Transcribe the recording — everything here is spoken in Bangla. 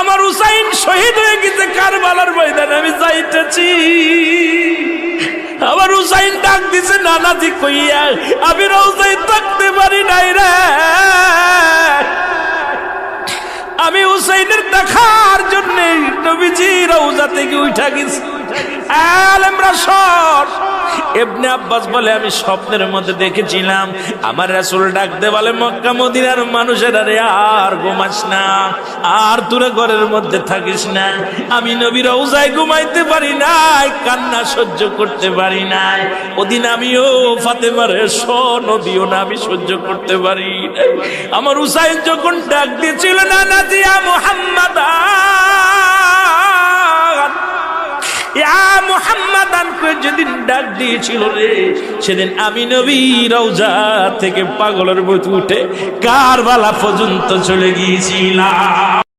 আমার হুসাইন শহীদ হয়ে গেছে কারবালার ময়দানে, আমি যাইতেছি। আমার হুসাইন ডাক দিছে নানাজি কইয়া, আমি রওজায় থাকতে পারি নাই রে। আমি হুসাইনের দেখার জন্য নবীজি রওজা থেকে উঠা গেছি। আলেমরা সর। ইবনে আব্বাস বলে আমি স্বপ্নের মধ্যে দেখেছিলাম আমার রাসূল ডাক দে বলে, মক্কা মদিনার মানুষেরা রে আর ঘুমাস না, আর তোরা ঘরের মধ্যে থাকিস না। আমি নবীর রওজায় ঘুমাইতে পারি নাই, কান্না সহ্য করতে পারি নাই। ওদিন আমিও ফাতেমার নদীও না আমি সহ্য করতে পারি নাই। আমার হুসাইন যখন ডাক দিয়েছিল না নাজিয়া মুহাম্মাদ মুহাম্মাদান করে যেদিন ডাক দিয়েছিল রে, সেদিন আমি নবী রওজা থেকে পাগলের মতো উঠে কারবালা পর্যন্ত চলে গিয়েছিলাম।